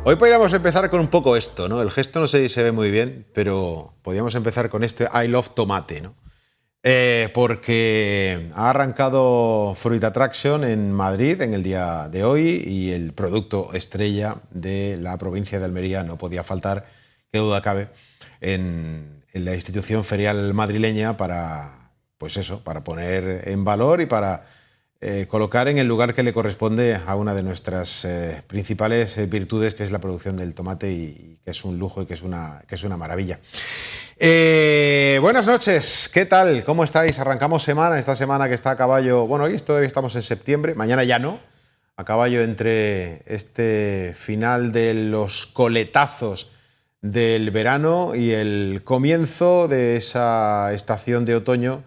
Hoy podríamos empezar con un poco esto, ¿no? El gesto no sé si se ve muy bien, pero podríamos empezar con este I love tomate, ¿no? Porque ha arrancado Fruit Attraction en Madrid en el día de hoy y el producto estrella de la provincia de Almería no podía faltar, qué duda cabe, en la institución ferial madrileña para, pues eso, para poner en valor y para colocar en el lugar que le corresponde a una de nuestras principales virtudes, que es la producción del tomate y que es un lujo y que es una maravilla. Buenas noches, ¿qué tal? ¿Cómo estáis? Arrancamos semana, esta semana que está a caballo, bueno, hoy todavía estamos en septiembre, mañana ya no, a caballo entre este final de los coletazos del verano y el comienzo de esa estación de otoño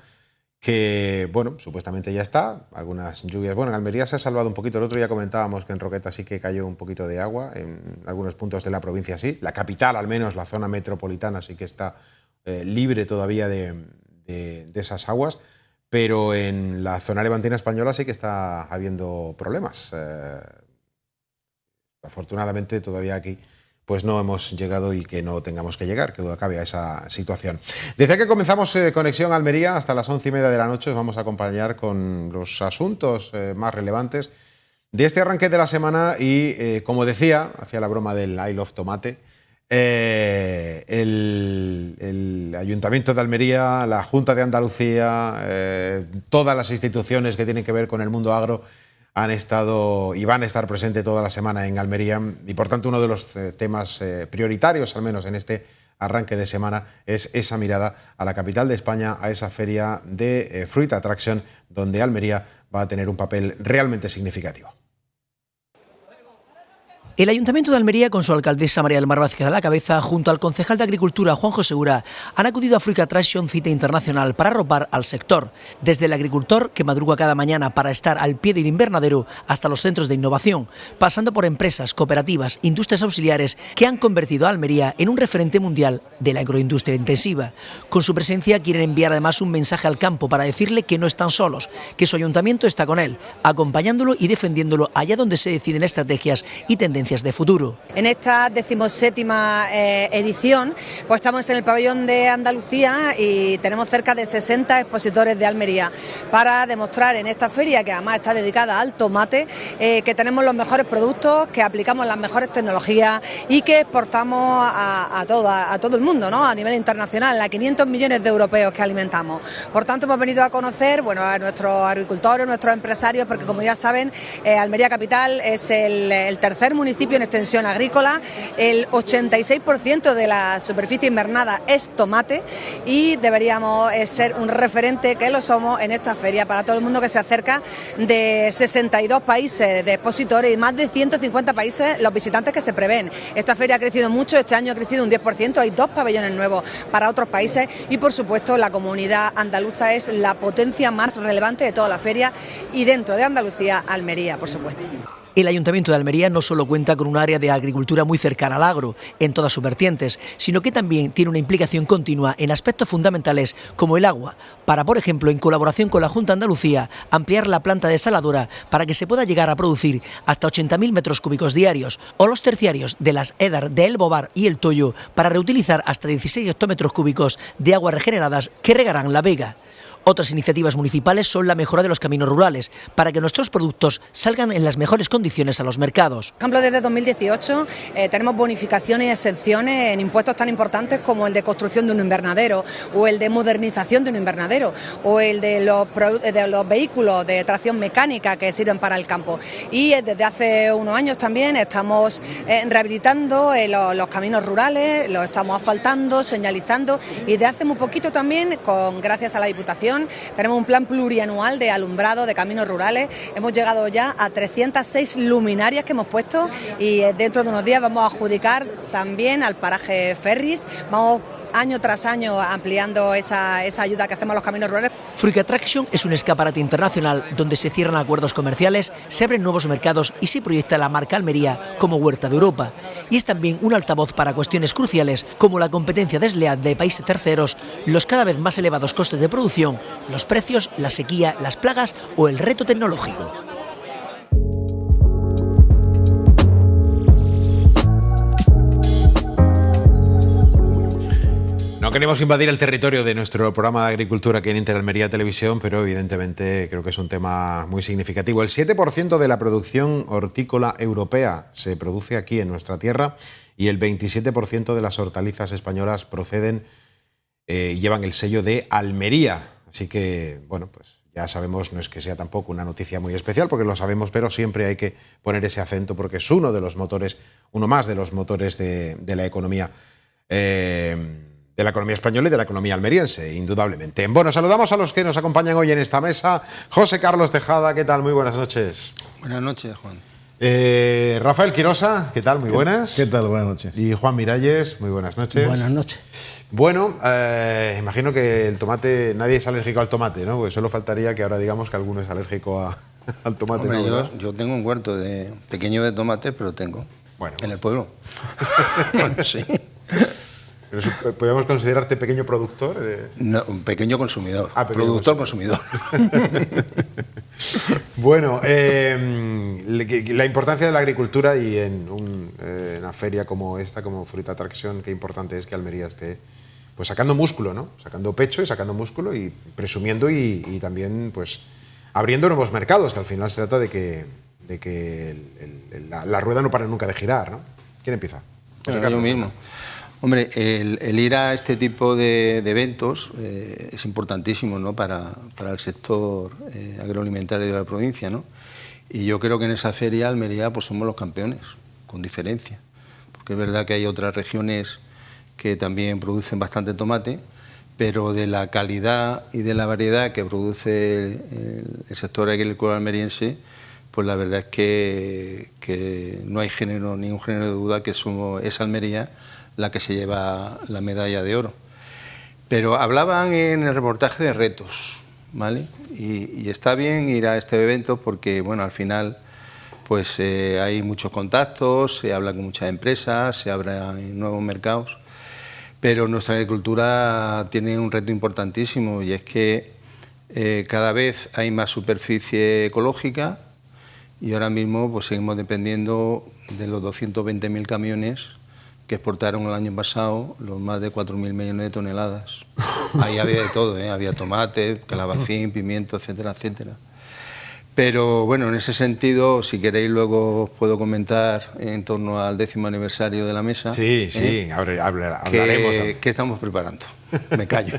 que, bueno, supuestamente ya está, algunas lluvias. Bueno, en Almería se ha salvado un poquito, el otro día comentábamos que en Roqueta sí que cayó un poquito de agua, en algunos puntos de la provincia sí, la capital al menos, la zona metropolitana sí que está libre todavía de esas aguas, pero en la zona levantina española sí que está habiendo problemas. Afortunadamente todavía aquí pues no hemos llegado y que no tengamos que llegar, que duda cabe a esa situación. Desde que comenzamos Conexión Almería hasta las 11:30 de la noche os vamos a acompañar con los asuntos más relevantes de este arranque de la semana y, como decía, hacía la broma del I love tomate, el Ayuntamiento de Almería, la Junta de Andalucía, todas las instituciones que tienen que ver con el mundo agro han estado y van a estar presentes toda la semana en Almería y por tanto uno de los temas prioritarios, al menos en este arranque de semana, es esa mirada a la capital de España, a esa feria de Fruit Attraction, donde Almería va a tener un papel realmente significativo. El Ayuntamiento de Almería, con su alcaldesa María del Mar Vázquez a la cabeza, junto al concejal de Agricultura Juanjo Segura, han acudido a Fruit Attraction, cita internacional, para arropar al sector. Desde el agricultor, que madruga cada mañana para estar al pie del invernadero, hasta los centros de innovación, pasando por empresas, cooperativas, industrias auxiliares que han convertido a Almería en un referente mundial de la agroindustria intensiva. Con su presencia quieren enviar además un mensaje al campo para decirle que no están solos, que su ayuntamiento está con él, acompañándolo y defendiéndolo allá donde se deciden estrategias y tendencias de futuro. En esta 17ª edición, pues estamos en el pabellón de Andalucía y tenemos cerca de 60 expositores de Almería para demostrar en esta feria, que además está dedicada al tomate, que tenemos los mejores productos, que aplicamos las mejores tecnologías y que exportamos a todo el mundo, ¿no? A nivel internacional, a 500 millones de europeos que alimentamos. Por tanto, hemos venido a conocer, bueno, a nuestros agricultores, nuestros empresarios, porque como ya saben, Almería Capital es el tercer municipio en extensión agrícola, el 86% de la superficie invernada es tomate y deberíamos ser un referente, que lo somos, en esta feria para todo el mundo que se acerca, de 62 países de expositores y más de 150 países los visitantes que se prevén. Esta feria ha crecido mucho, este año ha crecido un 10%, hay 2 pabellones nuevos para otros países y por supuesto la comunidad andaluza es la potencia más relevante de toda la feria y dentro de Andalucía, Almería, por supuesto. El Ayuntamiento de Almería no solo cuenta con un área de agricultura muy cercana al agro, en todas sus vertientes, sino que también tiene una implicación continua en aspectos fundamentales como el agua, para, por ejemplo, en colaboración con la Junta de Andalucía, ampliar la planta desaladora para que se pueda llegar a producir hasta 80.000 metros cúbicos diarios, o los terciarios de las EDAR de El Bobar y El Toyo para reutilizar hasta 16 hectómetros cúbicos de aguas regeneradas que regarán la vega. Otras iniciativas municipales son la mejora de los caminos rurales, para que nuestros productos salgan en las mejores condiciones a los mercados. Por ejemplo, desde 2018 tenemos bonificaciones y exenciones en impuestos tan importantes como el de construcción de un invernadero, o el de modernización de un invernadero, o el de los vehículos de tracción mecánica que sirven para el campo. Y desde hace unos años también estamos rehabilitando los caminos rurales, los estamos asfaltando, señalizando, y de hace muy poquito también, gracias a la Diputación, tenemos un plan plurianual de alumbrado de caminos rurales. Hemos llegado ya a 306 luminarias que hemos puesto y dentro de unos días vamos a adjudicar también al paraje Ferris. Vamos año tras año ampliando esa ayuda que hacemos a los caminos rurales. Fruit Attraction es un escaparate internacional donde se cierran acuerdos comerciales, se abren nuevos mercados y se proyecta la marca Almería como huerta de Europa. Y es también un altavoz para cuestiones cruciales como la competencia desleal de países terceros, los cada vez más elevados costes de producción, los precios, la sequía, las plagas o el reto tecnológico. No queremos invadir el territorio de nuestro programa de agricultura aquí en Interalmería Televisión, pero evidentemente creo que es un tema muy significativo. El 7% de la producción hortícola europea se produce aquí en nuestra tierra y el 27% de las hortalizas españolas proceden y llevan el sello de Almería. Así que, bueno, pues ya sabemos, no es que sea tampoco una noticia muy especial, porque lo sabemos, pero siempre hay que poner ese acento porque es uno de los motores, uno más de los motores de la economía española y de la economía almeriense, indudablemente. Bueno, saludamos a los que nos acompañan hoy en esta mesa. José Carlos Tejada, ¿qué tal? Muy buenas noches. Buenas noches, Juan. Rafael Quirosa, ¿qué tal? Muy buenas. ¿Qué tal? Buenas noches. Y Juan Miralles, muy buenas noches. Buenas noches. Bueno, imagino que el tomate, nadie es alérgico al tomate, ¿no? Porque solo faltaría que ahora digamos que alguno es alérgico al tomate. Hombre, ¿no? yo tengo un huerto pequeño de tomate, pero tengo. Bueno. En el pueblo. Sí. Pero ¿podemos considerarte pequeño productor? No, un pequeño consumidor. Pequeño productor consumidor. Bueno, la importancia de la agricultura y en una feria como esta, como Fruit Attraction, qué importante es que Almería esté pues sacando músculo, ¿no? Sacando pecho y sacando músculo y presumiendo y también pues abriendo nuevos mercados, que al final se trata de que la rueda no pare nunca de girar, ¿no? ¿Quién empieza? Yo mismo. Hombre, el ir a este tipo de eventos es importantísimo, ¿no? para el sector agroalimentario de la provincia, ¿no? Y yo creo que en esa feria Almería pues somos los campeones, con diferencia. Porque es verdad que hay otras regiones que también producen bastante tomate, pero de la calidad y de la variedad que produce el sector agrícola almeriense, pues la verdad es que no hay ningún género de duda que es Almería la que se lleva la medalla de oro. Pero hablaban en el reportaje de retos, ¿vale? Y está bien ir a este evento porque, bueno, al final pues hay muchos contactos, se habla con muchas empresas, se abren nuevos mercados, pero nuestra agricultura tiene un reto importantísimo y es que cada vez hay más superficie ecológica y ahora mismo pues seguimos dependiendo de los 220.000 camiones que exportaron el año pasado los más de 4.000 millones de toneladas. Ahí había de todo, había tomate, calabacín, pimiento, etcétera, etcétera. Pero bueno, en ese sentido, si queréis luego os puedo comentar en torno al 10º aniversario de la mesa. Sí, hablaremos también. ¿Qué estamos preparando? Me callo.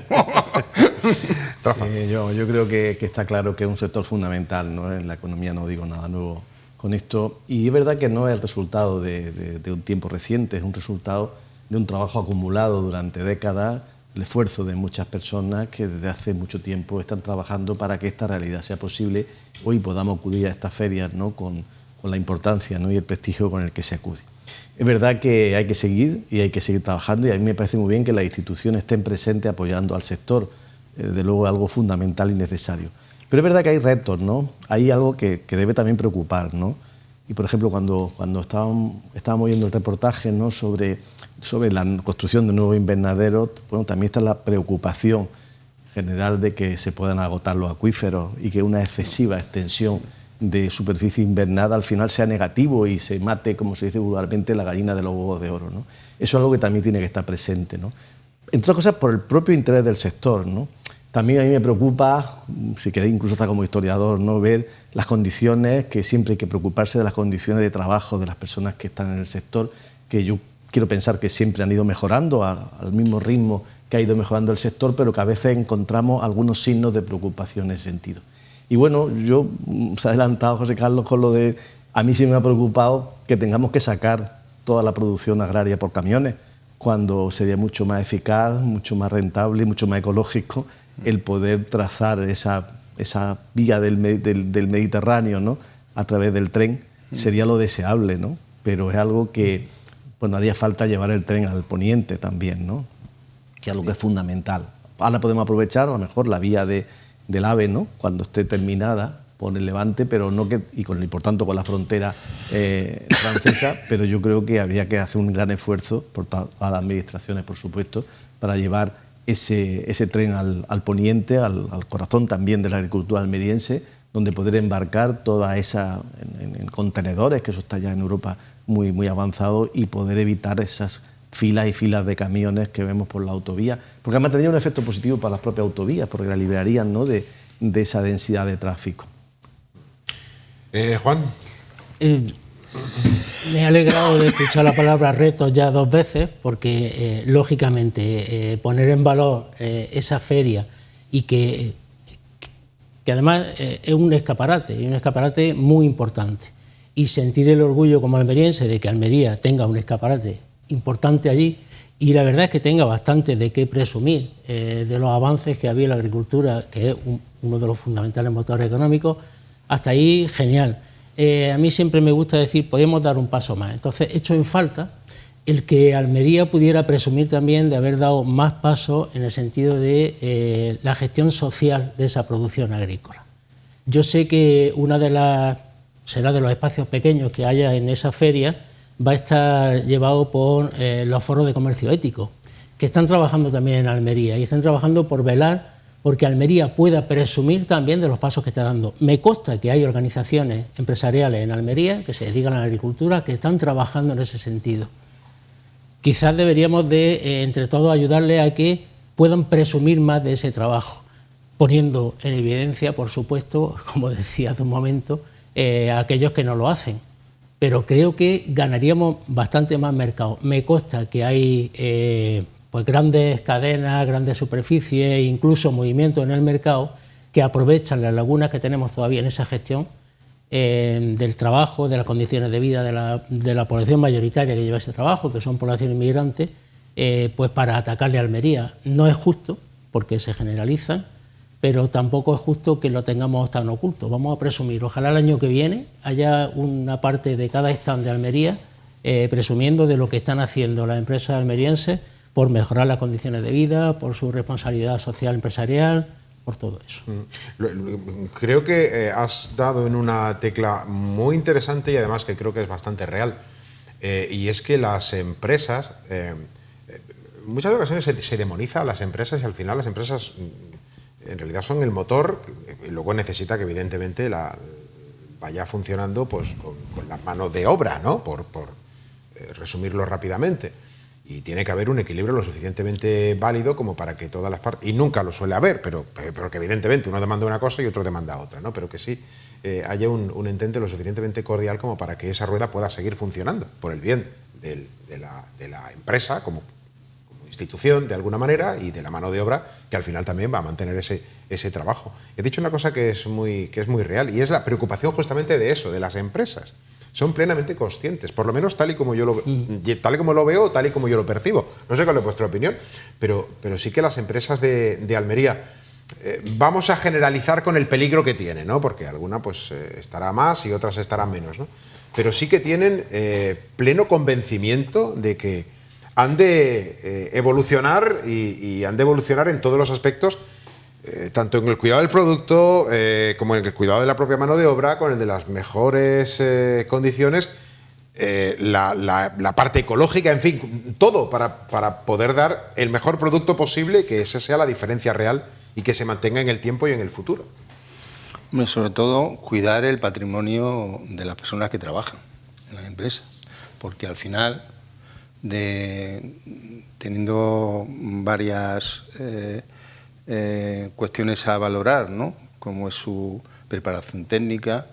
Sí, yo creo que está claro que es un sector fundamental, ¿no? En la economía no digo nada nuevo con esto, y es verdad que no es el resultado de un tiempo reciente, es un resultado de un trabajo acumulado durante décadas, el esfuerzo de muchas personas que desde hace mucho tiempo están trabajando para que esta realidad sea posible. Hoy podamos acudir a estas ferias, ¿no? con la importancia, ¿no? y el prestigio con el que se acude. Es verdad que hay que seguir y hay que seguir trabajando y a mí me parece muy bien que las instituciones estén presentes apoyando al sector, desde luego algo fundamental y necesario. Pero es verdad que hay retos, ¿no? Hay algo que debe también preocupar, ¿no? Y por ejemplo, cuando estábamos viendo el reportaje, ¿no? sobre la construcción de nuevos invernaderos, bueno, también está la preocupación general de que se puedan agotar los acuíferos y que una excesiva extensión de superficie invernada al final sea negativo y se mate, como se dice vulgarmente, la gallina de los huevos de oro, ¿no? Eso es algo que también tiene que estar presente, ¿no? Entre otras cosas, por el propio interés del sector, ¿no? También a mí me preocupa, si queréis incluso hasta como historiador, ¿no? ver las condiciones, que siempre hay que preocuparse de las condiciones de trabajo de las personas que están en el sector, que yo quiero pensar que siempre han ido mejorando al mismo ritmo que ha ido mejorando el sector, pero que a veces encontramos algunos signos de preocupación en ese sentido. Y bueno, se ha adelantado José Carlos con lo de, a mí sí me ha preocupado que tengamos que sacar toda la producción agraria por camiones, cuando sería mucho más eficaz, mucho más rentable y mucho más ecológico el poder trazar esa vía del Mediterráneo, ¿no? a través del tren, sería lo deseable, ¿no? Pero es algo que bueno, haría falta llevar el tren al poniente también, ¿no? que es algo que es fundamental. Ahora podemos aprovechar a lo mejor la vía del AVE, ¿no? cuando esté terminada por el Levante, pero no y por tanto con la frontera francesa, pero yo creo que habría que hacer un gran esfuerzo por todas las administraciones, por supuesto, para llevar ese tren al poniente, al corazón también de la agricultura almeriense, donde poder embarcar toda esa en contenedores, que eso está ya en Europa muy, muy avanzado, y poder evitar esas filas y filas de camiones que vemos por la autovía, porque además tendría un efecto positivo para las propias autovías, porque la liberarían, ¿no?, de esa densidad de tráfico. Juan. Me he alegrado de escuchar la palabra retos ya 2 veces, porque lógicamente poner en valor esa feria y que además es un escaparate muy importante, y sentir el orgullo como almeriense de que Almería tenga un escaparate importante allí, y la verdad es que tenga bastante de qué presumir de los avances que había en la agricultura, que es uno de los fundamentales motores económicos. Hasta ahí, genial. A mí siempre me gusta decir, podemos dar un paso más. Entonces, echo en falta el que Almería pudiera presumir también de haber dado más pasos en el sentido de la gestión social de esa producción agrícola. Yo sé que será de los espacios pequeños que haya en esa feria, va a estar llevado por los foros de comercio ético, que están trabajando también en Almería y están trabajando por velar porque Almería pueda presumir también de los pasos que está dando. Me consta que hay organizaciones empresariales en Almería que se dedican a la agricultura que están trabajando en ese sentido. Quizás deberíamos de, entre todos, ayudarles a que puedan presumir más de ese trabajo, poniendo en evidencia, por supuesto, como decía hace un momento, a aquellos que no lo hacen. Pero creo que ganaríamos bastante más mercado. Me consta que hay pues grandes cadenas, grandes superficies, incluso movimientos en el mercado que aprovechan las lagunas que tenemos todavía en esa gestión del trabajo, de las condiciones de vida de la población mayoritaria que lleva ese trabajo, que son población inmigrante, pues para atacarle a Almería. No es justo, porque se generalizan, pero tampoco es justo que lo tengamos tan oculto. Vamos a presumir, ojalá el año que viene haya una parte de cada stand de Almería presumiendo de lo que están haciendo las empresas almerienses por mejorar las condiciones de vida, por su responsabilidad social empresarial, por todo eso. Creo que has dado en una tecla muy interesante y además que creo que es bastante real. Y es que las empresas, muchas ocasiones se demoniza a las empresas y al final las empresas en realidad son el motor y luego necesita que evidentemente vaya funcionando pues, con la mano de obra, ¿no? Por resumirlo rápidamente. Y tiene que haber un equilibrio lo suficientemente válido como para que todas las partes, y nunca lo suele haber, pero que evidentemente uno demanda una cosa y otro demanda otra, ¿no? Pero que sí haya un entente lo suficientemente cordial como para que esa rueda pueda seguir funcionando por el bien de la empresa como institución de alguna manera y de la mano de obra que al final también va a mantener ese trabajo. He dicho una cosa que es muy real y es la preocupación justamente de eso, de las empresas. Son plenamente conscientes, por lo menos tal y como yo lo veo, tal y como yo lo percibo. No sé cuál es vuestra opinión, pero sí que las empresas de Almería, vamos a generalizar con el peligro que tienen, ¿no? Porque alguna pues estará más y otras estarán menos, ¿no? Pero sí que tienen pleno convencimiento de que han de evolucionar y han de evolucionar en todos los aspectos, tanto en el cuidado del producto como en el cuidado de la propia mano de obra, con el de las mejores condiciones, la parte ecológica, en fin, todo para poder dar el mejor producto posible, que esa sea la diferencia real y que se mantenga en el tiempo y en el futuro. Hombre, sobre todo cuidar el patrimonio de las personas que trabajan en la empresa, porque al final, teniendo varias cuestiones a valorar, ¿no? Como es su preparación técnica,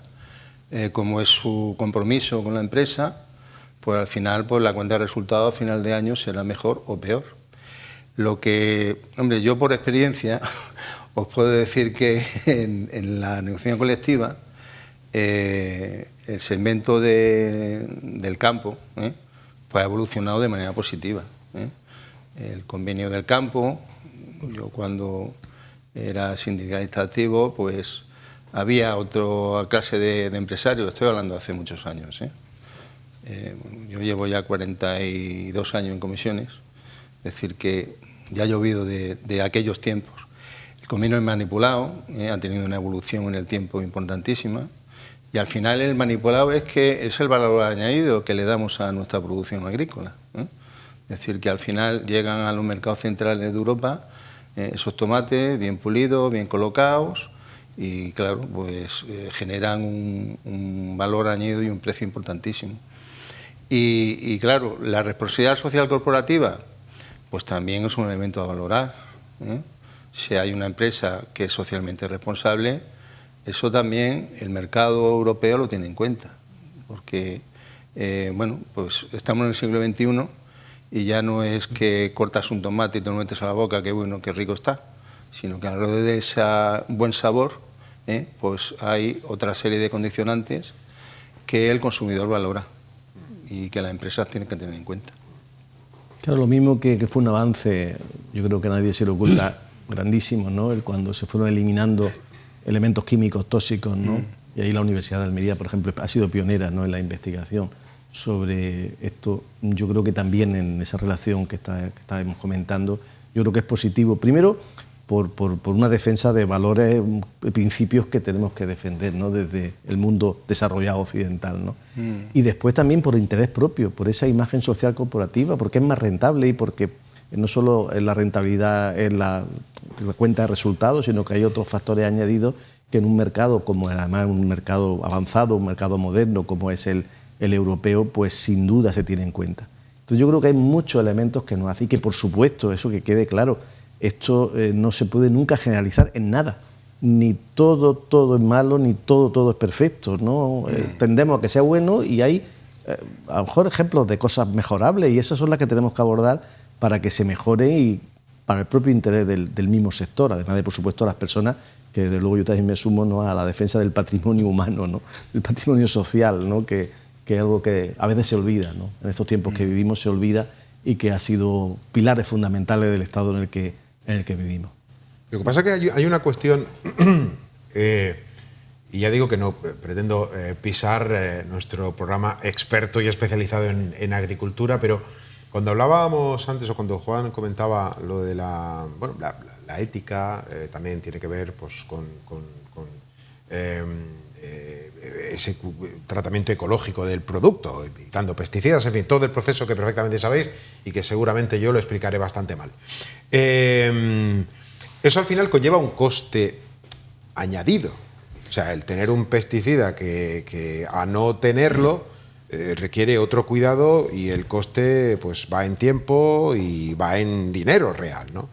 como es su compromiso con la empresa, pues al final pues la cuenta de resultados a final de año será mejor o peor. Lo que, hombre, yo por experiencia os puedo decir que en la negociación colectiva el segmento del campo pues ha evolucionado de manera positiva. El convenio del campo, yo cuando era sindicalista activo, pues había otra clase de empresarios, estoy hablando de hace muchos años. Yo llevo ya 42 años en comisiones, es decir, que ya ha llovido de aquellos tiempos. El convenio es manipulado, ha tenido una evolución en el tiempo importantísima, y al final el manipulado es el valor añadido que le damos a nuestra producción agrícola. Es decir, que al final llegan a los mercados centrales de Europa esos tomates bien pulidos, bien colocados y, claro, pues generan un valor añadido y un precio importantísimo. Y claro, la responsabilidad social corporativa, pues también es un elemento a valorar, ¿eh? Si hay una empresa que es socialmente responsable, eso también el mercado europeo lo tiene en cuenta, porque bueno, pues estamos en el siglo XXI y ya no es que cortas un tomate y te lo metes a la boca, qué bueno, qué rico está, sino que alrededor de ese buen sabor, pues hay otra serie de condicionantes que el consumidor valora y que las empresas tienen que tener en cuenta. Claro, lo mismo que fue un avance, yo creo que a nadie se le oculta, grandísimo, ¿no? Cuando se fueron eliminando elementos químicos tóxicos, ¿no? Y ahí la Universidad de Almería, por ejemplo, ha sido pionera, ¿no?, en la investigación sobre esto. Yo creo que también en esa relación que estábamos comentando, yo creo que es positivo. Primero, por una defensa de valores, principios que tenemos que defender, ¿no?, desde el mundo desarrollado occidental, ¿no? Y después también por interés propio, por esa imagen social corporativa, porque es más rentable y porque no solo en la rentabilidad, en la cuenta de resultados, sino que hay otros factores añadidos que en un mercado, como además un mercado avanzado, un mercado moderno como es el europeo, pues sin duda se tiene en cuenta. Entonces yo creo que hay muchos elementos que nos hacen y que, por supuesto, eso que quede claro, esto no se puede nunca generalizar en nada. Ni todo es malo, ni todo es perfecto, ¿no? Tendemos a que sea bueno y hay a lo mejor ejemplos de cosas mejorables y esas son las que tenemos que abordar para que se mejore y para el propio interés del mismo sector, además de, por supuesto, a las personas, que desde luego yo también me sumo, ¿no?, a la defensa del patrimonio humano, ¿no?, el patrimonio social, ¿no?, que es algo que a veces se olvida, ¿no?, en estos tiempos que vivimos se olvida y que ha sido pilares fundamentales del estado en el que vivimos. Lo que pasa es que hay una cuestión, y ya digo que no pretendo pisar nuestro programa experto y especializado en agricultura, pero cuando hablábamos antes o cuando Juan comentaba lo de la ética, también tiene que ver pues, con ese tratamiento ecológico del producto, evitando pesticidas, en fin, todo el proceso que perfectamente sabéis y que seguramente yo lo explicaré bastante mal. Eso al final conlleva un coste añadido. O sea, el tener un pesticida que a no tenerlo requiere otro cuidado y el coste pues va en tiempo y va en dinero real, ¿no?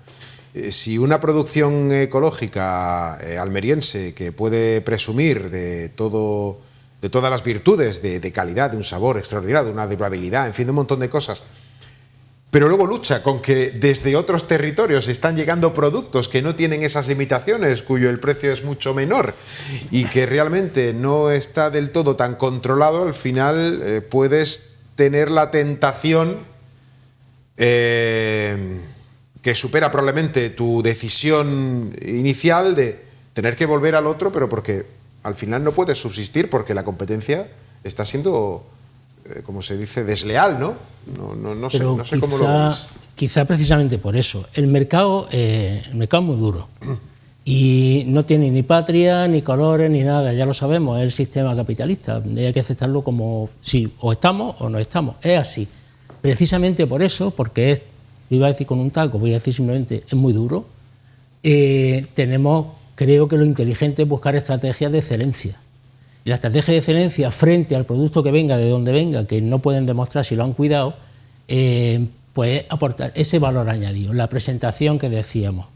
Si una producción ecológica almeriense que puede presumir de todas las virtudes de calidad, de un sabor extraordinario, de una durabilidad, en fin, de un montón de cosas, pero luego lucha con que desde otros territorios están llegando productos que no tienen esas limitaciones, cuyo el precio es mucho menor y que realmente no está del todo tan controlado, al final puedes tener la tentación que supera probablemente tu decisión inicial de tener que volver al otro, pero porque al final no puedes subsistir porque la competencia está siendo, como se dice, desleal, ¿no? No sé cómo lo veis. Quizá precisamente por eso. El mercado es muy duro y no tiene ni patria, ni colores, ni nada, ya lo sabemos, es el sistema capitalista, hay que aceptarlo como sí, o estamos o no estamos, es así. Precisamente por eso, porque es, iba a decir con un taco, voy a decir simplemente, es muy duro, creo que lo inteligente es buscar estrategias de excelencia. Y la estrategia de excelencia frente al producto que venga, de donde venga, que no pueden demostrar si lo han cuidado, pues aportar ese valor añadido. La presentación que decíamos,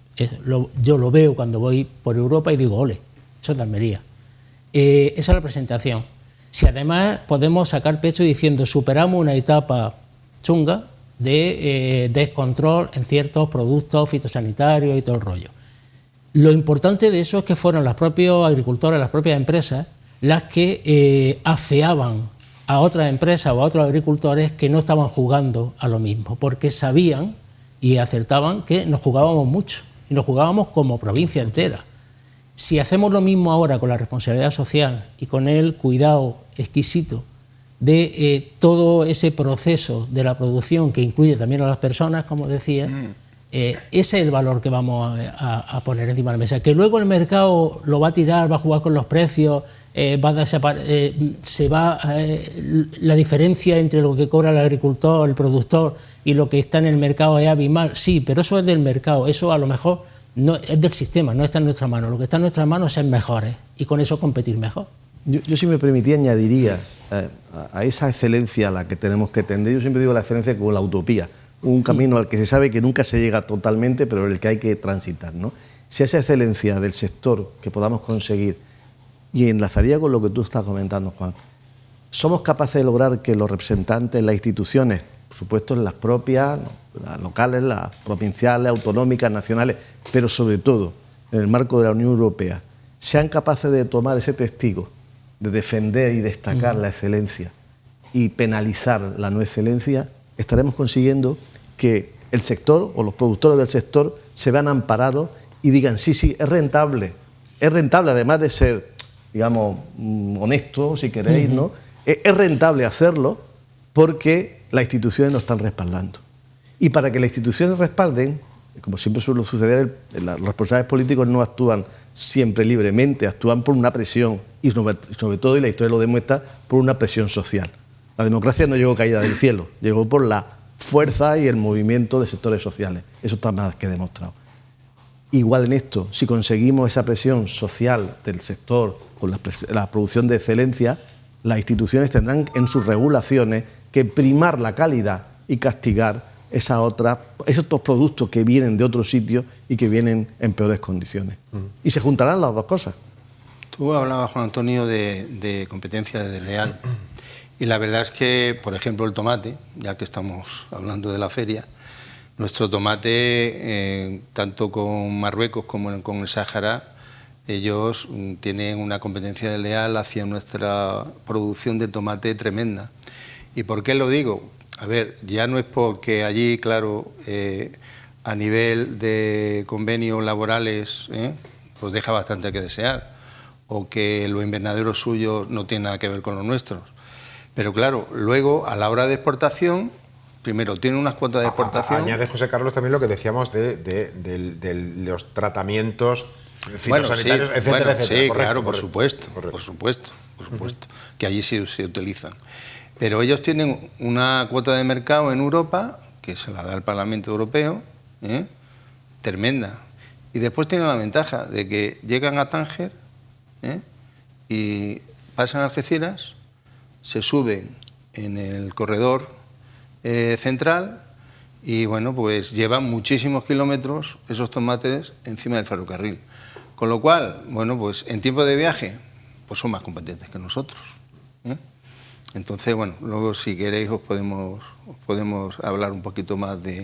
yo lo veo cuando voy por Europa y digo, ole, eso es de Almería. Esa es la presentación. Si además podemos sacar pecho diciendo, superamos una etapa chunga de descontrol en ciertos productos fitosanitarios y todo el rollo. Lo importante de eso es que fueron los propios agricultores, las propias empresas, las que afeaban a otras empresas o a otros agricultores que no estaban jugando a lo mismo, porque sabían y acertaban que nos jugábamos mucho, y nos jugábamos como provincia entera. Si hacemos lo mismo ahora con la responsabilidad social y con el cuidado exquisito de todo ese proceso de la producción que incluye también a las personas, como decía, ese es el valor que vamos a poner encima de la mesa. Que luego el mercado lo va a tirar, va a jugar con los precios, la diferencia entre lo que cobra el agricultor, el productor y lo que está en el mercado es abismal, sí, pero eso es del mercado, eso a lo mejor no es del sistema, no está en nuestra mano. Lo que está en nuestras manos es ser mejores y con eso competir mejor. Yo si me permitía añadiría a esa excelencia a la que tenemos que tender. Yo siempre digo la excelencia como la utopía, un camino al que se sabe que nunca se llega totalmente, pero en el que hay que transitar, ¿no? Si esa excelencia del sector que podamos conseguir, y enlazaría con lo que tú estás comentando, Juan, somos capaces de lograr que los representantes, las instituciones, por supuesto las propias, las locales, las provinciales, autonómicas, nacionales, pero sobre todo en el marco de la Unión Europea, sean capaces de tomar ese testigo, de defender y destacar la excelencia y penalizar la no excelencia, estaremos consiguiendo que el sector o los productores del sector se vean amparados y digan, sí, es rentable además de ser, digamos, honesto, si queréis, ¿no? Es rentable hacerlo porque las instituciones nos están respaldando. Y para que las instituciones respalden, como siempre suele suceder, los responsables políticos no actúan siempre libremente, actúan por una presión y sobre todo, y la historia lo demuestra, por una presión social. La democracia no llegó caída del cielo, llegó por la fuerza y el movimiento de sectores sociales. Eso está más que demostrado. Igual en esto, si conseguimos esa presión social del sector con la producción de excelencia, las instituciones tendrán en sus regulaciones que primar la calidad y castigar esos otros productos que vienen de otros sitios y que vienen en peores condiciones. Y se juntarán las dos cosas. Tú hablabas, Juan Antonio, de competencia desleal. Y la verdad es que, por ejemplo, el tomate, ya que estamos hablando de la feria, nuestro tomate, tanto con Marruecos como con el Sáhara, ellos tienen una competencia desleal hacia nuestra producción de tomate tremenda. ¿Y por qué lo digo? A ver, ya no es porque allí, claro, a nivel de convenios laborales, pues deja bastante que desear, o que los invernaderos suyos no tienen nada que ver con los nuestros. Pero claro, luego, a la hora de exportación, primero, tiene unas cuotas de exportación. Añade, José Carlos, también lo que decíamos de los tratamientos fitosanitarios, etcétera, etcétera. Sí, correcto, claro, por supuesto, que allí se utilizan. Pero ellos tienen una cuota de mercado en Europa, que se la da el Parlamento Europeo, tremenda. Y después tienen la ventaja de que llegan a Tánger y pasan a Algeciras, se suben en el corredor central y, bueno, pues llevan muchísimos kilómetros esos tomates encima del ferrocarril. Con lo cual, bueno, pues en tiempo de viaje, pues son más competentes que nosotros. Entonces, bueno, luego si queréis os podemos hablar un poquito más de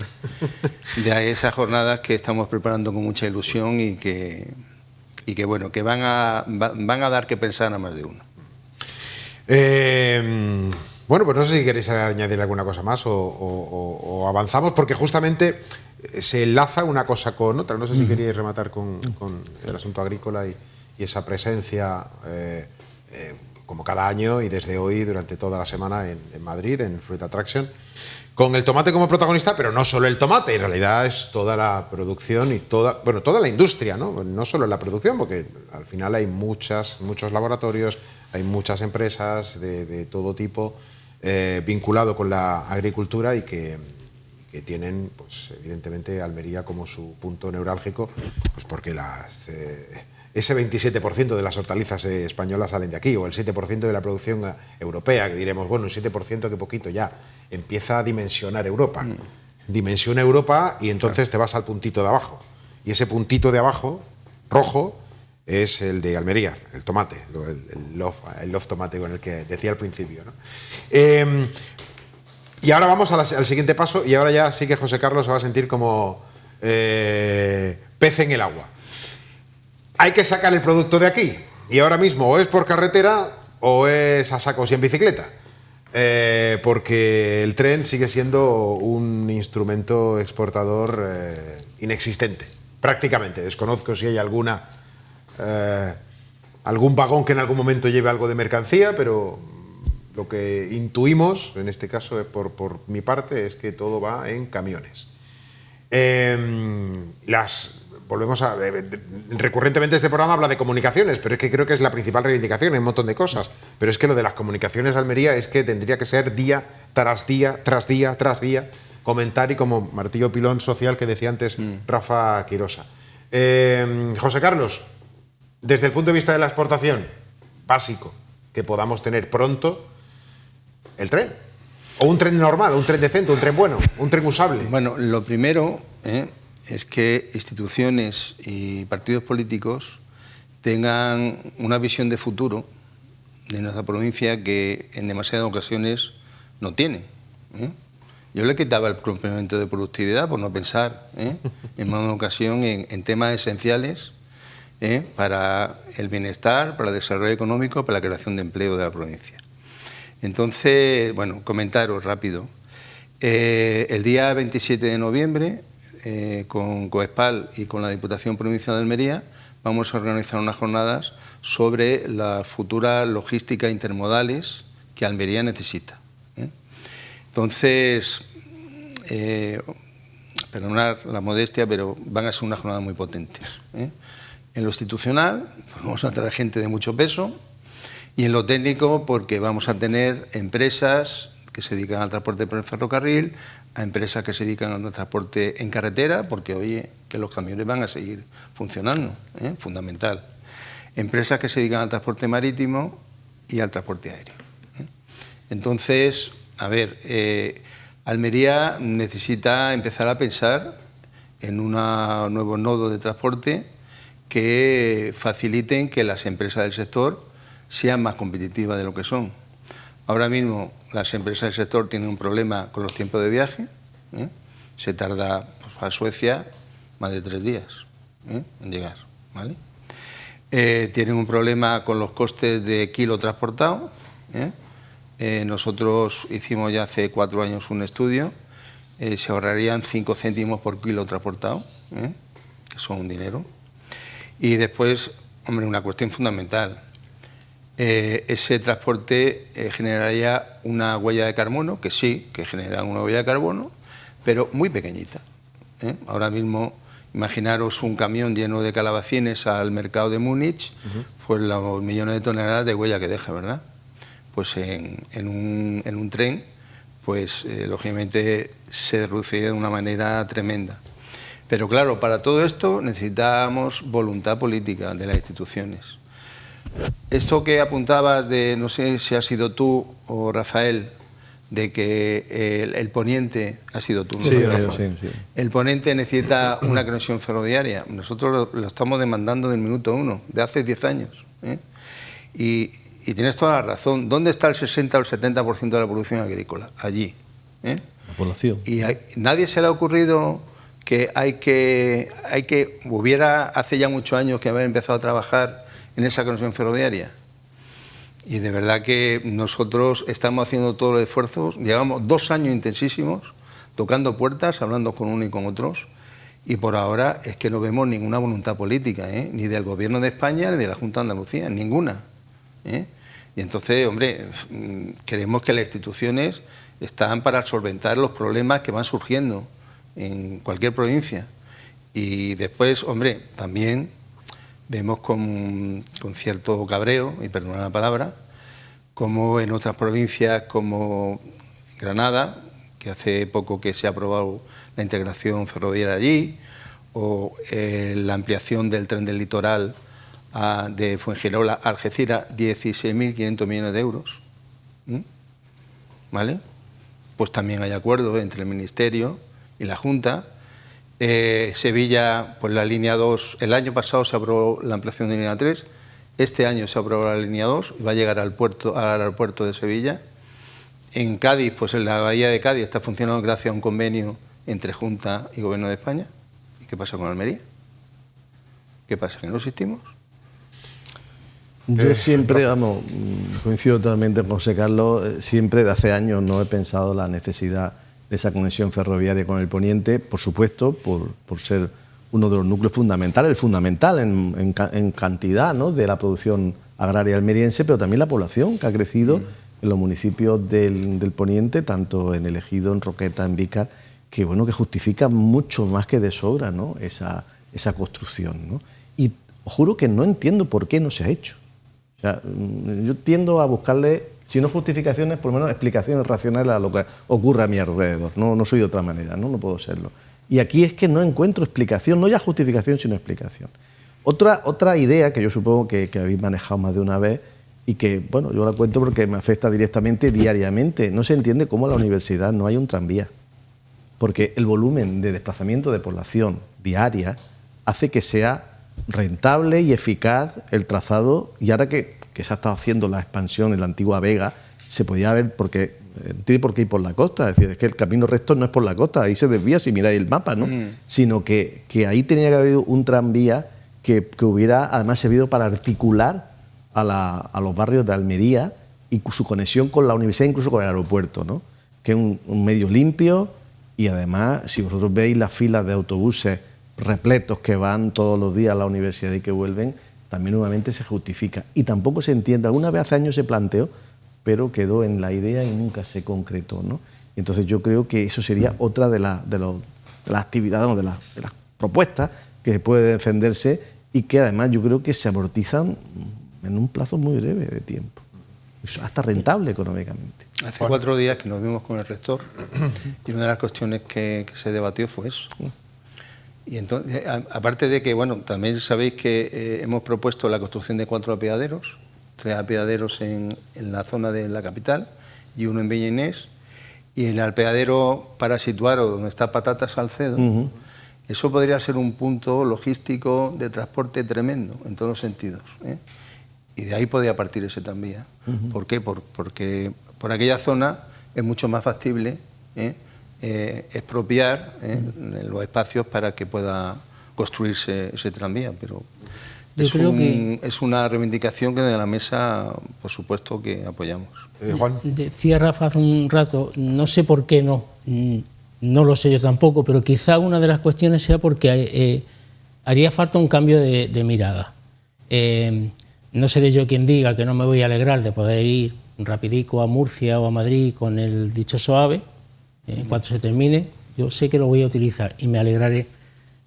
esas jornadas que estamos preparando con mucha ilusión y que bueno, que van a dar que pensar a más de uno. Bueno, pues no sé si queréis añadir alguna cosa más o avanzamos, porque justamente se enlaza una cosa con otra. No sé si queríais rematar con el asunto agrícola y esa presencia, como cada año y desde hoy durante toda la semana en Madrid, en Fruit Attraction, con el tomate como protagonista, pero no solo el tomate, en realidad es toda la producción y toda la industria, no solo la producción, porque al final hay muchos laboratorios, hay muchas empresas de todo tipo vinculado con la agricultura y que tienen, pues evidentemente, Almería como su punto neurálgico, pues porque ese 27% de las hortalizas españolas salen de aquí, o el 7% de la producción europea, que diremos, bueno, un 7% que poquito ya, empieza a dimensionar Europa. Dimensiona Europa y entonces te vas al puntito de abajo. Y ese puntito de abajo, rojo, es el de Almería, el tomate, el love tomate con el que decía al principio, ¿no? Y ahora vamos al siguiente paso, y ahora ya sí que José Carlos se va a sentir como pez en el agua. Hay que sacar el producto de aquí, y ahora mismo o es por carretera o es a sacos y en bicicleta, porque el tren sigue siendo un instrumento exportador inexistente, prácticamente. Desconozco si hay algún vagón que en algún momento lleve algo de mercancía, pero lo que intuimos, en este caso por mi parte, es que todo va en camiones. Recurrentemente este programa habla de comunicaciones, pero es que creo que es la principal reivindicación, hay un montón de cosas, pero es que lo de las comunicaciones, Almería, es que tendría que ser día tras día, tras día, tras día, comentar y como martillo pilón social que decía antes Rafa Quirosa. José Carlos, desde el punto de vista de la exportación, básico, que podamos tener pronto el tren. O un tren normal, un tren decente, un tren bueno, un tren usable. Bueno, lo primero es que instituciones y partidos políticos tengan una visión de futuro de nuestra provincia que en demasiadas ocasiones no tienen. Yo le quitaba el complemento de productividad por no pensar en más ocasión en temas esenciales para el bienestar, para el desarrollo económico, para la creación de empleo de la provincia. Entonces, bueno, comentaros rápido. El día 27 de noviembre, con COESPAL y con la Diputación Provincial de Almería, vamos a organizar unas jornadas sobre las futuras logísticas intermodales que Almería necesita. Entonces, perdonad la modestia, pero van a ser unas jornadas muy potentes. En lo institucional, pues vamos a traer gente de mucho peso, y en lo técnico, porque vamos a tener empresas que se dedican al transporte por el ferrocarril, a empresas que se dedican al transporte en carretera, porque oye, que los camiones van a seguir funcionando, fundamental. Empresas que se dedican al transporte marítimo y al transporte aéreo. Entonces, a ver, Almería necesita empezar a pensar en un nuevo nodo de transporte que faciliten que las empresas del sector sean más competitivas de lo que son. Ahora mismo las empresas del sector tienen un problema con los tiempos de viaje. Se tarda a Suecia más de 3 días en llegar, ¿vale? Tienen un problema con los costes de kilo transportado. Nosotros hicimos ya hace 4 años un estudio, se ahorrarían 5 céntimos por kilo transportado, que son un dinero. Y después, hombre, una cuestión fundamental, ese transporte generaría una huella de carbono, que sí, que genera una huella de carbono, pero muy pequeñita. Ahora mismo, imaginaros un camión lleno de calabacines al mercado de Múnich, pues los millones de toneladas de huella que deja, ¿verdad? Pues en un tren, pues lógicamente se reduciría de una manera tremenda. Pero claro, para todo esto necesitamos voluntad política de las instituciones. Esto que apuntabas de, no sé si has sido tú o Rafael, de que el poniente, ha sido tú, ¿no? Sí, sí. El poniente necesita una conexión ferroviaria. Nosotros lo estamos demandando del minuto 1, de hace 10 años. Y tienes toda la razón. ¿Dónde está el 60 o el 70% de la producción agrícola? Allí. La población. Y nadie se le ha ocurrido que hubiera hace ya muchos años que haber empezado a trabajar en esa conexión ferroviaria. Y de verdad que nosotros estamos haciendo todos los esfuerzos. Llevamos 2 años intensísimos tocando puertas, hablando con uno y con otros, y por ahora es que no vemos ninguna voluntad política, ni del Gobierno de España ni de la Junta de Andalucía, ninguna. Y entonces, hombre, creemos que las instituciones están para solventar los problemas que van surgiendo en cualquier provincia. Y después, hombre, también vemos con cierto cabreo, y perdona la palabra, como en otras provincias como Granada, que hace poco que se ha aprobado la integración ferroviaria allí, o la ampliación del tren del litoral de Fuengirola a Algeciras, 16.500 millones de euros. ¿Vale? Pues también hay acuerdo entre el Ministerio y la Junta. Sevilla, pues la línea 2, el año pasado se aprobó la ampliación de la línea 3, este año se aprobó la línea 2 y va a llegar al aeropuerto de Sevilla. En Cádiz, pues en la bahía de Cádiz está funcionando gracias a un convenio entre Junta y Gobierno de España. ¿Y qué pasa con Almería? ¿Qué pasa? ¿Que no existimos? Yo siempre, coincido totalmente con José Carlos, siempre de hace años no he pensado la necesidad de esa conexión ferroviaria con el poniente, por supuesto, por ser uno de los núcleos fundamentales, el fundamental en cantidad, ¿no?, de la producción agraria almeriense, pero también la población que ha crecido en los municipios del poniente, tanto en El Ejido, en Roqueta, en Vícar, que bueno, que justifica mucho más que de sobra, ¿no?, esa construcción, ¿no? Y os juro que no entiendo por qué no se ha hecho. O sea, yo tiendo a buscarle, si no justificaciones, por lo menos explicaciones racionales a lo que ocurre a mi alrededor. No soy de otra manera, no puedo serlo. Y aquí es que no encuentro explicación, no ya justificación, sino explicación. Otra idea que yo supongo que habéis manejado más de una vez y que, bueno, yo la cuento porque me afecta directamente, diariamente. No se entiende cómo en la universidad no hay un tranvía, porque el volumen de desplazamiento de población diaria hace que sea rentable y eficaz el trazado, y ahora que se ha estado haciendo la expansión en la antigua Vega, se podía ver, porque no tiene por qué ir por la costa, es decir, es que el camino recto no es por la costa, ahí se desvía si miráis el mapa, ¿no? Sino que ahí tenía que haber un tranvía que hubiera además servido para articular a los barrios de Almería y su conexión con la universidad, incluso con el aeropuerto, ¿no? Que es un medio limpio, y además, si vosotros veis las filas de autobuses repletos que van todos los días a la universidad y que vuelven, también nuevamente se justifica. Y tampoco se entiende, alguna vez hace años se planteó, pero quedó en la idea y nunca se concretó, ¿no? Entonces yo creo que eso sería otra de las actividades, de las propuestas que puede defenderse, y que además yo creo que se amortizan en un plazo muy breve de tiempo. Es hasta rentable económicamente. Hace 4 días que nos vimos con el rector y una de las cuestiones que se debatió fue eso. Y entonces, aparte de que, bueno, también sabéis que hemos propuesto la construcción de 4 apeaderos, 3 apeaderos en la zona de la capital y 1 en Bellinés, y en el apeadero para situaros donde está Patatas Salcedo, eso podría ser un punto logístico de transporte tremendo en todos los sentidos, ¿eh? Y de ahí podría partir ese tranvía. ¿Por qué? Porque por aquella zona es mucho más factible expropiar los espacios para que pueda construirse ese tranvía, pero es una reivindicación que de la mesa, por supuesto, que apoyamos. Juan. Decía Rafa hace un rato, no sé por qué no lo sé yo tampoco, pero quizá una de las cuestiones sea porque haría falta un cambio de mirada. No seré yo quien diga que no me voy a alegrar de poder ir rapidico a Murcia o a Madrid con el dichoso AVE, en cuanto se termine. Yo sé que lo voy a utilizar y me alegraré,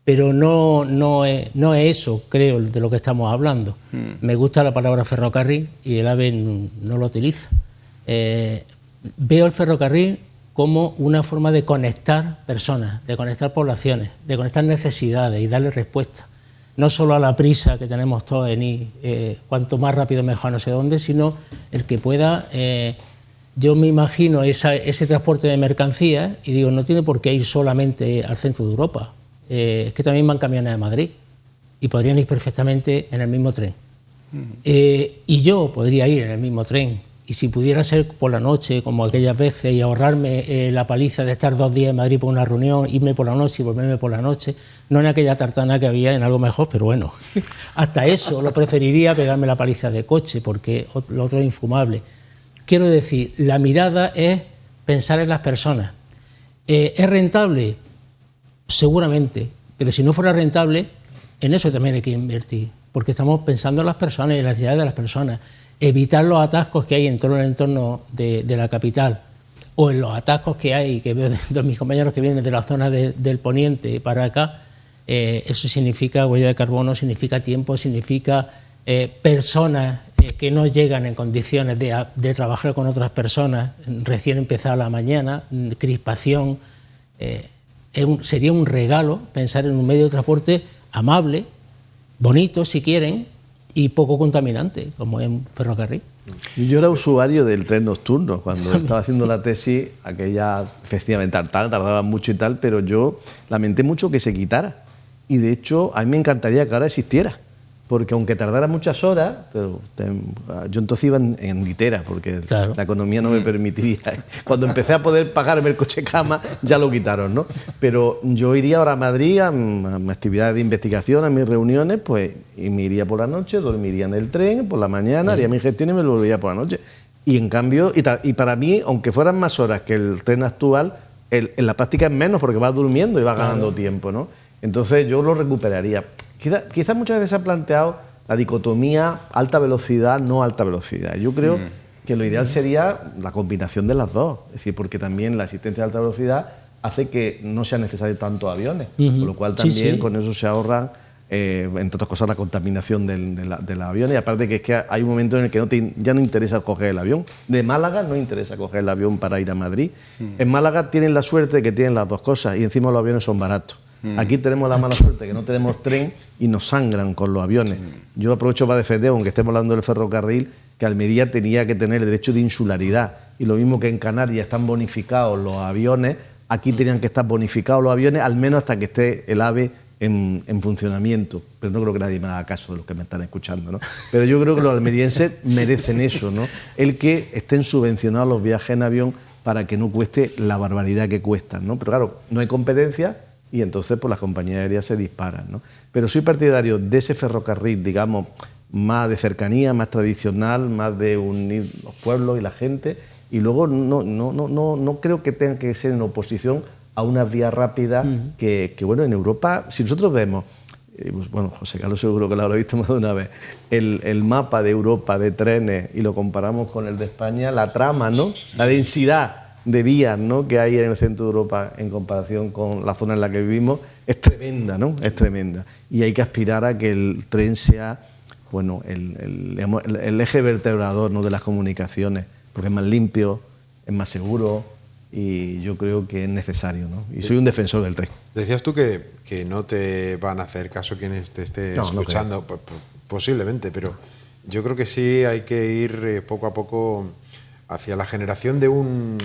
pero no es eso, creo, de lo que estamos hablando. Me gusta la palabra ferrocarril y el AVE no lo utiliza. Veo el ferrocarril como una forma de conectar personas, de conectar poblaciones, de conectar necesidades y darle respuesta. No solo a la prisa que tenemos todos en ir, cuanto más rápido mejor no sé dónde, sino el que pueda, yo me imagino ese transporte de mercancías y digo, no tiene por qué ir solamente al centro de Europa, es que también van camiones de Madrid y podrían ir perfectamente en el mismo tren. Y yo podría ir en el mismo tren, y si pudiera ser por la noche, como aquellas veces, y ahorrarme la paliza de estar 2 días en Madrid por una reunión, irme por la noche y volverme por la noche, no en aquella tartana que había, en algo mejor, pero bueno, hasta eso lo preferiría, pegarme la paliza de coche, porque lo otro es infumable. Quiero decir, la mirada es pensar en las personas. ¿Es rentable? Seguramente, pero si no fuera rentable, en eso también hay que invertir, porque estamos pensando en las personas y en las necesidades de las personas. Evitar los atascos que hay en todo el entorno de la capital, o en los atascos que hay, que veo de mis compañeros que vienen de la zona del poniente para acá, eso significa huella de carbono, significa tiempo, significa personas que no llegan en condiciones de trabajar con otras personas, recién empezada la mañana, crispación. Sería un regalo pensar en un medio de transporte amable, bonito si quieren, y poco contaminante, como en ferrocarril. Yo era usuario del tren nocturno cuando estaba haciendo la tesis, aquella efectivamente tardaba mucho y tal, pero yo lamenté mucho que se quitara. Y de hecho, a mí me encantaría que ahora existiera, porque aunque tardara muchas horas, pero yo entonces iba en litera, porque claro, la economía no me permitiría. Cuando empecé a poder pagarme el coche cama, ya lo quitaron, ¿no? Pero yo iría ahora a Madrid a mis actividades de investigación, a mis reuniones, pues, y me iría por la noche, dormiría en el tren, por la mañana, haría mi gestión y me lo volvería por la noche. Y en cambio, y para mí, aunque fueran más horas que el tren actual, en la práctica es menos, porque vas durmiendo y vas ganando tiempo, ¿no? Entonces yo lo recuperaría. Quizás muchas veces se ha planteado la dicotomía alta velocidad, no alta velocidad. Yo creo que lo ideal sería la combinación de las dos. Es decir, porque también la existencia de alta velocidad hace que no sea necesario tantos aviones, con lo cual también con eso se ahorran, entre otras cosas, la contaminación del avión. Y aparte que es que hay un momento en el que ya no interesa coger el avión. De Málaga no interesa coger el avión para ir a Madrid. En Málaga tienen la suerte de que tienen las dos cosas y encima los aviones son baratos. Aquí tenemos la mala suerte que no tenemos tren y nos sangran con los aviones. Yo aprovecho para defender, aunque estemos hablando del ferrocarril, que Almería tenía que tener el derecho de insularidad. Y lo mismo que en Canarias están bonificados los aviones, aquí tenían que estar bonificados los aviones, al menos hasta que esté el AVE en funcionamiento. Pero no creo que nadie me haga caso de los que me están escuchando, ¿no? Pero yo creo que los almerienses merecen eso, ¿no? El que estén subvencionados los viajes en avión para que no cueste la barbaridad que cuestan, ¿no? Pero claro, no hay competencia y entonces pues las compañías aéreas se disparan, ¿no? Pero soy partidario de ese ferrocarril, digamos, más de cercanía, más tradicional, más de unir los pueblos y la gente, y luego no creo que tenga que ser en oposición a una vía rápida que bueno, en Europa, si nosotros vemos, pues, bueno, José Carlos seguro que lo habrá visto más de una vez, el mapa de Europa de trenes y lo comparamos con el de España, la trama, ¿no? La densidad de vías, ¿no?, que hay en el centro de Europa en comparación con la zona en la que vivimos es tremenda, ¿no? Es tremenda. Y hay que aspirar a que el tren sea, bueno, el eje vertebrador, ¿no?, de las comunicaciones, porque es más limpio, es más seguro, y yo creo que es necesario, ¿no? Y soy un defensor del tren. Decías tú que no te van a hacer caso quienes te esté escuchando, posiblemente, pero yo creo que sí hay que ir poco a poco hacia la generación de un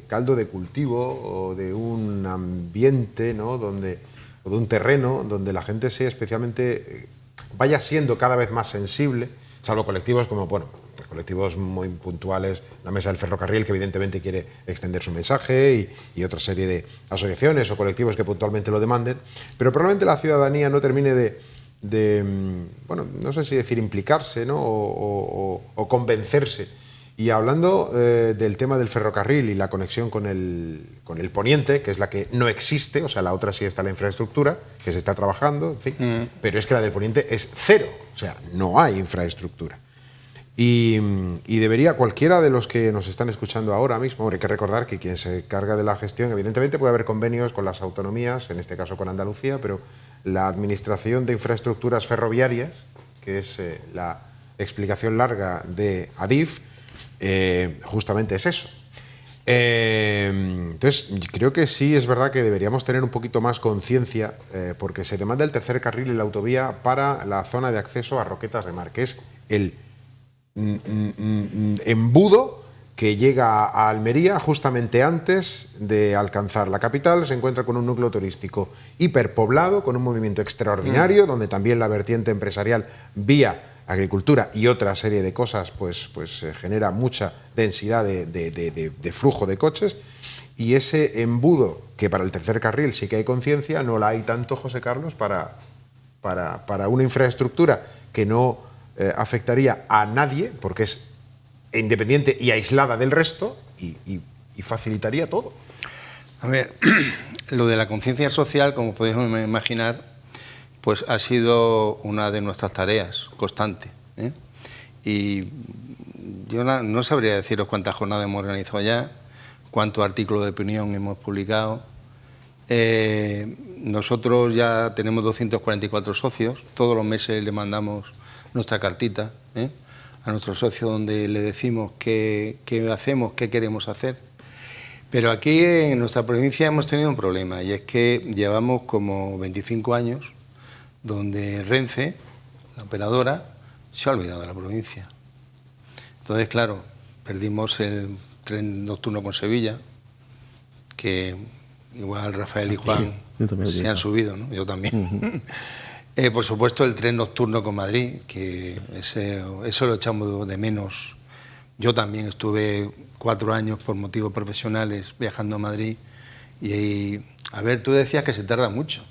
caldo de cultivo o de un ambiente, ¿no?, o de un terreno donde la gente sea especialmente, vaya siendo cada vez más sensible, salvo colectivos como, bueno, colectivos muy puntuales, la Mesa del Ferrocarril, que evidentemente quiere extender su mensaje, y otra serie de asociaciones o colectivos que puntualmente lo demanden, pero probablemente la ciudadanía no termine de bueno, no sé si decir implicarse, ¿no?, o convencerse. Y hablando del tema del ferrocarril y la conexión con el poniente, que es la que no existe, o sea, la otra sí está la infraestructura, que se está trabajando, en fin, pero es que la del poniente es cero, o sea, no hay infraestructura. Y debería cualquiera de los que nos están escuchando ahora mismo, hay que recordar que quien se encarga de la gestión, evidentemente puede haber convenios con las autonomías, en este caso con Andalucía, pero la Administración de Infraestructuras Ferroviarias, que es la explicación larga de ADIF, justamente es eso. Entonces, creo que sí es verdad que deberíamos tener un poquito más conciencia, porque se demanda el tercer carril y la autovía para la zona de acceso a Roquetas de Mar, que es el embudo que llega a Almería justamente antes de alcanzar la capital. Se encuentra con un núcleo turístico hiperpoblado, con un movimiento extraordinario, donde también la vertiente empresarial vía agricultura y otra serie de cosas pues genera mucha densidad de flujo de coches, y ese embudo, que para el tercer carril sí que hay conciencia, no la hay tanto, José Carlos, para una infraestructura que no afectaría a nadie, porque es independiente y aislada del resto, y facilitaría todo. A ver, lo de la conciencia social, como podéis imaginar, pues ha sido una de nuestras tareas constante, ¿eh? Y yo no sabría deciros cuántas jornadas hemos organizado ya, cuántos artículos de opinión hemos publicado. Nosotros ya tenemos 244 socios, todos los meses le mandamos nuestra cartita, ¿eh?, a nuestros socios, donde le decimos qué hacemos, qué queremos hacer. Pero aquí en nuestra provincia hemos tenido un problema, y es que llevamos como 25 años donde Renfe, la operadora, se ha olvidado de la provincia. Entonces, claro, perdimos el tren nocturno con Sevilla, que igual Rafael y Juan se han subido, ¿no? Yo también. Por supuesto, el tren nocturno con Madrid, que eso lo echamos de menos. Yo también estuve 4 años por motivos profesionales viajando a Madrid, y a ver, tú decías que se tarda mucho.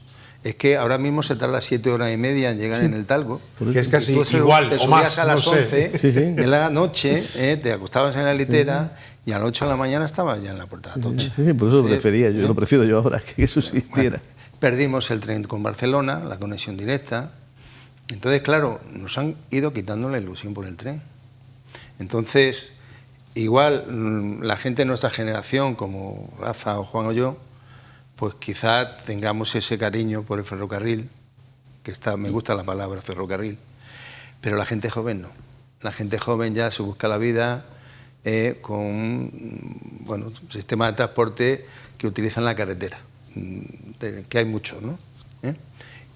Es que ahora mismo se tarda 7 horas y media en llegar en el Talgo. Que es casi igual o más, a las 11 de la noche, te acostabas en la litera, y a las 8 de la mañana estabas ya en la Puerta de Atocha. Sí, por eso lo prefería, yo lo prefiero yo ahora, que eso existiera. Bueno, perdimos el tren con Barcelona, la conexión directa. Entonces, claro, nos han ido quitando la ilusión por el tren. Entonces, igual la gente de nuestra generación, como Rafa o Juan o yo, pues quizá tengamos ese cariño por el ferrocarril, que me gusta la palabra ferrocarril, pero la gente joven no. La gente joven ya se busca la vida con un sistema de transporte que utilizan la carretera, que hay mucho, ¿no?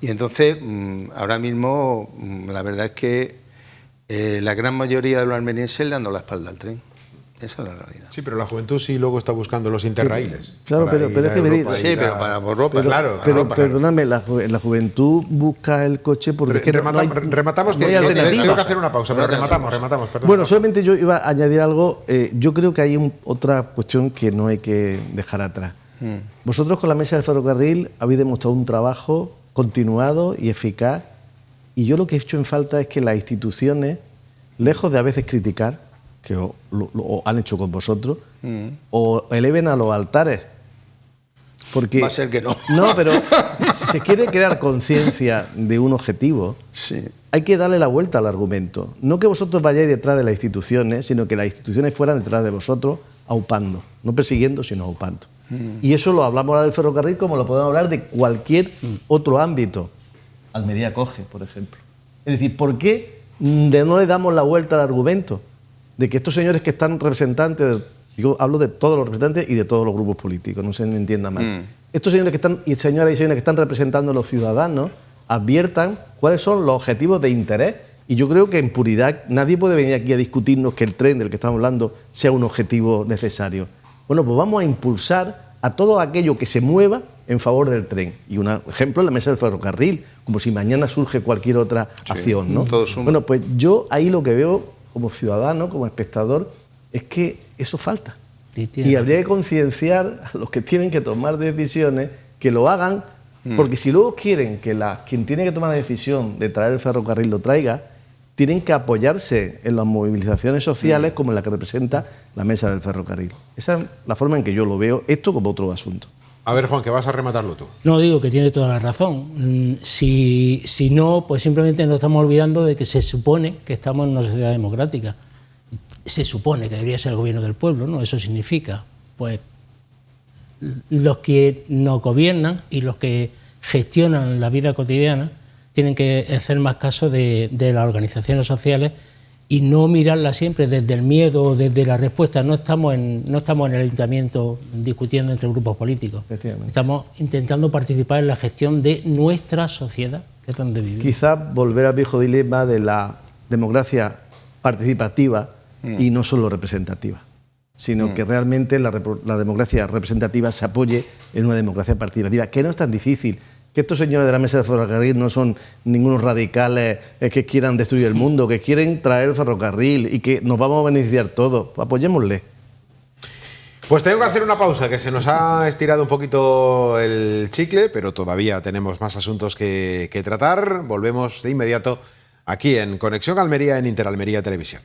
Y entonces, ahora mismo, la verdad es que La gran mayoría de los almerienses le dando la espalda al tren. Esa es la realidad. Sí, pero la juventud sí luego está buscando los interraíles. Claro, pero es que para Europa, claro. Perdóname, la juventud busca el coche porque es que rematamos, no hay que alternativa. tengo que hacer una pausa, pero rematamos, perdón. Bueno, solamente yo iba a añadir algo. Yo creo que hay otra cuestión que no hay que dejar atrás. Vosotros con la Mesa del Ferrocarril habéis demostrado un trabajo continuado y eficaz, y yo lo que he hecho en falta es que las instituciones, lejos de a veces criticar, que lo han hecho con vosotros, o eleven a los altares. Porque, va a ser que no. No, pero si se quiere crear conciencia de un objetivo, sí, hay que darle la vuelta al argumento. No que vosotros vayáis detrás de las instituciones, sino que las instituciones fueran detrás de vosotros, aupando. No persiguiendo, sino aupando. Y eso lo hablamos ahora del ferrocarril como lo podemos hablar de cualquier otro ámbito. Almería coge, por ejemplo. Es decir, ¿por qué no le damos la vuelta al argumento de que estos señores que están representantes, hablo de todos los representantes y de todos los grupos políticos, no se me entienda mal, estos señores que están, y señoras y señores que están representando a los ciudadanos, adviertan cuáles son los objetivos de interés? Y yo creo que en puridad nadie puede venir aquí a discutirnos que el tren del que estamos hablando sea un objetivo necesario. Bueno, pues vamos a impulsar a todo aquello que se mueva en favor del tren. Y un ejemplo es la Mesa del Ferrocarril, como si mañana surge cualquier otra acción, ¿no? Bueno, pues yo ahí lo que veo como ciudadano, como espectador, es que eso falta. Sí, y habría que concienciar a los que tienen que tomar decisiones que lo hagan, porque si luego quieren que quien tiene que tomar la decisión de traer el ferrocarril lo traiga, tienen que apoyarse en las movilizaciones sociales como en la que representa la Mesa del Ferrocarril. Esa es la forma en que yo lo veo, esto como otro asunto. A ver, Juan, que vas a rematarlo tú. No, digo que tiene toda la razón. Si no, pues simplemente nos estamos olvidando de que se supone que estamos en una sociedad democrática. Se supone que debería ser el gobierno del pueblo, ¿no? Eso significa, pues, los que nos gobiernan y los que gestionan la vida cotidiana tienen que hacer más caso de las organizaciones sociales y no mirarlas siempre desde el miedo o desde la respuesta. No estamos en el ayuntamiento discutiendo entre grupos políticos. Estamos intentando participar en la gestión de nuestra sociedad, que es donde vivimos. Quizás volver al viejo dilema de la democracia participativa y no solo representativa, sino que realmente la democracia representativa se apoye en una democracia participativa, que no es tan difícil. Que estos señores de la Mesa del Ferrocarril no son ningunos radicales que quieran destruir el mundo, que quieren traer el ferrocarril y que nos vamos a beneficiar todos. Apoyémosle. Pues tengo que hacer una pausa, que se nos ha estirado un poquito el chicle, pero todavía tenemos más asuntos que tratar. Volvemos de inmediato aquí en Conexión Almería, en Interalmería Televisión.